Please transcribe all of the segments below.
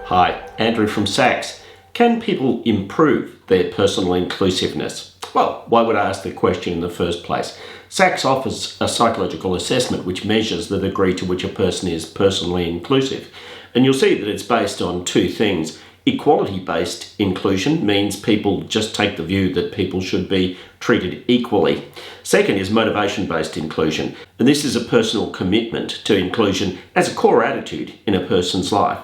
Hi, Andrew from SACS. Can people improve their personal inclusiveness? Well, why would I ask the question in the first place? SACS offers a psychological assessment which measures the degree to which a person is personally inclusive. And you'll see that it's based on two things. Equality-based inclusion means people just take the view that people should be treated equally. Second is motivation-based inclusion, and this is a personal commitment to inclusion as a core attitude in a person's life.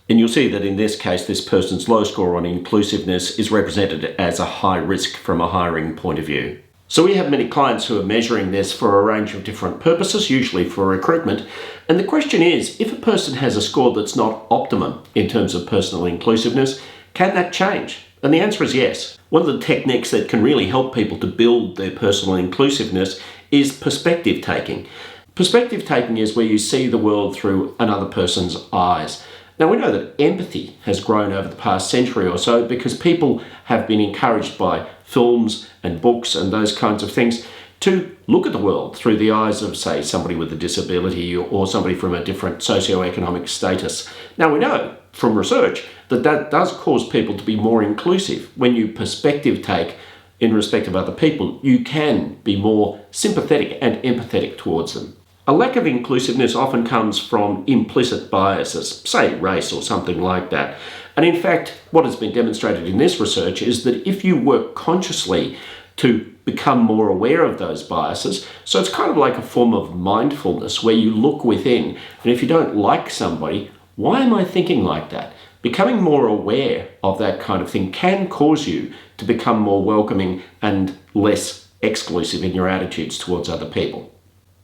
And you'll see that in this case, this person's low score on inclusiveness is represented as a high risk from a hiring point of view. So we have many clients who are measuring this for a range of different purposes, usually for recruitment. And the question is, if a person has a score that's not optimum in terms of personal inclusiveness, can that change? And the answer is yes. One of the techniques that can really help people to build their personal inclusiveness is perspective taking. Perspective taking is where you see the world through another person's eyes. Now, we know that empathy has grown over the past century or so because people have been encouraged by films and books and those kinds of things to look at the world through the eyes of, say, somebody with a disability or somebody from a different socioeconomic status. Now, we know from research that that does cause people to be more inclusive. When you perspective take in respect of other people, you can be more sympathetic and empathetic towards them. A lack of inclusiveness often comes from implicit biases, say race or something like that. And in fact, what has been demonstrated in this research is that if you work consciously to become more aware of those biases, so it's kind of like a form of mindfulness where you look within, and if you don't like somebody, why am I thinking like that? Becoming more aware of that kind of thing can cause you to become more welcoming and less exclusive in your attitudes towards other people.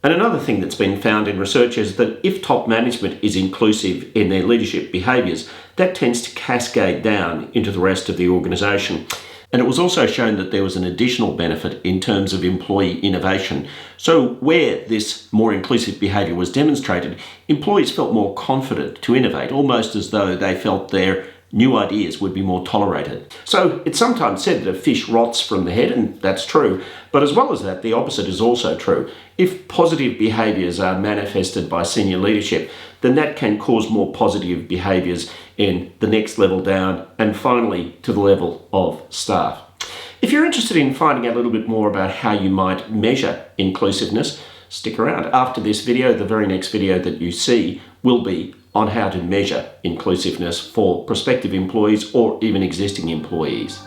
And another thing that's been found in research is that if top management is inclusive in their leadership behaviours, that tends to cascade down into the rest of the organisation. And it was also shown that there was an additional benefit in terms of employee innovation. So where this more inclusive behaviour was demonstrated, employees felt more confident to innovate, almost as though they felt their new ideas would be more tolerated. So it's sometimes said that a fish rots from the head, and that's true. But as well as that, the opposite is also true. If positive behaviours are manifested by senior leadership, then that can cause more positive behaviours in the next level down and finally to the level of staff. If you're interested in finding out a little bit more about how you might measure inclusiveness, stick around. After this video, the very next video that you see will be on how to measure inclusiveness for prospective employees or even existing employees.